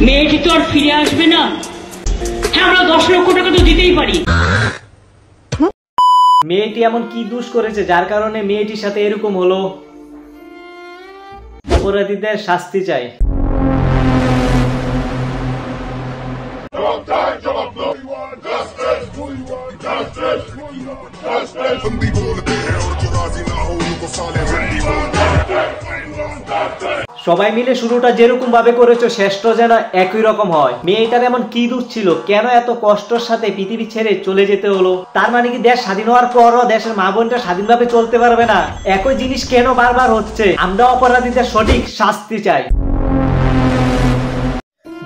মেয়েটি তো আর ফিরে আসবে না। হ্যাঁ, আমরা 10 লক্ষ টাকা তো দিতেই পারি। মেয়েটি এমন কি দোষ করেছে যার কারণে মেয়েটির সাথে এরকম হলো? অপরাধীদের শাস্তি চাই। সবাই মিলে শুরুটা যেরকম ভাবে করেছো শেষটা যেন একই রকম হয়। মেয়েটার এমন কি দোষ ছিল, কেন এত কষ্টের সাথে পৃথিবী ছেড়ে চলে যেতে হলো? তার মানে কি দেশ স্বাধীন হওয়ার পরও দেশের মা বোনটা স্বাধীনভাবে চলতে পারবে না? একই জিনিস কেন বারবার হচ্ছে? আমরা অপরাধীদের সঠিক শাস্তি চাই।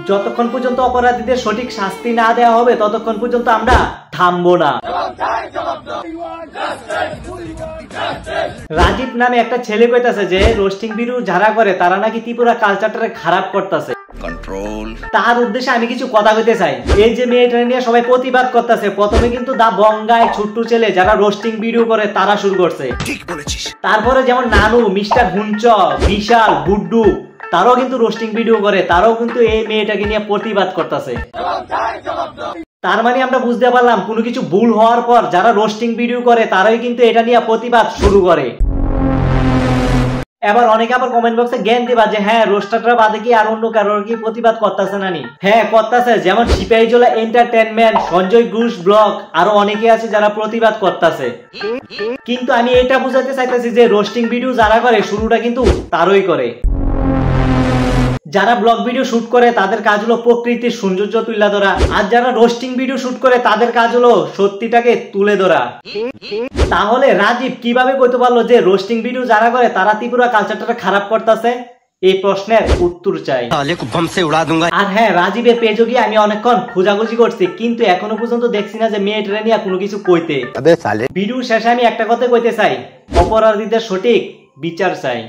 যতক্ষণ পর্যন্ত অপরাধীদের সঠিক শাস্তি না দেওয়া হবে ততক্ষণ পর্যন্ত আমরা থামবো না। রাজীব নামে একটা ছেলে কইতাছে যে রোস্টিং ভিডিও যারা করে তারা নাকি ত্রিপুরা কালচারটারে খারাপ করতেছে। তার উদ্দেশ্যে আমি কিছু কথা কইতে চাই। এই যে মেয়েটা নিয়ে সবাই প্রতিবাদ করতেছে, প্রথমে কিন্তু দা বঙ্গায় ছোট্ট ছেলে যারা রোস্টিং ভিডিও করে তারা শুরু করছে। ঠিক বলেছিস। তারপরে যেমন নানু, মিস্টার হুঞ্চ, বিশাল, গুড্ডু তারাও কিন্তু রোস্টিং ভিডিও করে, তারাও কিন্তু এই মেয়েটাকে নিয়ে প্রতিবাদ করতেছে। তার মানে আমরা বুঝতে পারলাম কোনো কিছু ভুল হওয়ার পর যারা রোস্টিং ভিডিও করে তারাই কিন্তু এটা নিয়ে প্রতিবাদ শুরু করে। এবার অনেকে আবার কমেন্ট বক্সে জ্ঞান দিবা যে হ্যাঁ রোস্টাররা বাদে কি আর অন্য কারোর কি প্রতিবাদ করতেছে না নি? হ্যাঁ করতেছে, যেমন সিপাহীজলা এন্টারটেইনমেন্ট, সঞ্জয় ঘোষ ব্লগ, আরো অনেকে আছে যারা প্রতিবাদ করতেছে। কিন্তু আমি এটা বুঝাতে চাইতেছি যে রোস্টিং ভিডিও যারা করে শুরুটা কিন্তু তারই করে। যারা ব্লগ ভিডিও শুট করে তাদের কাজ হলো প্রকৃতির সৌন্দর্য তুলে ধরা, আর যারা রোস্টিং ভিডিও শুট করে তাদের কাজ হলো সত্যিটাকে তুলে ধরা। তাহলে রাজীব কিভাবে কইতে পারলো যে রোস্টিং ভিডিও যারা করে তারা ত্রিপুরা কালচারটা খারাপ করতেছে? এই প্রশ্নের উত্তর চাই। আর হ্যাঁ, রাজীবের পেজে গিয়ে আমি অনেকক্ষণ খোঁজাখুঁজি করছি, কিন্তু এখনো পর্যন্ত দেখছি না যে মেয়েটা নিয়ে কোনো কিছু কইতে। ভিডিও শেষে আমি একটা কথা কইতে চাই, অপরাধীদের সঠিক বিচার চাই।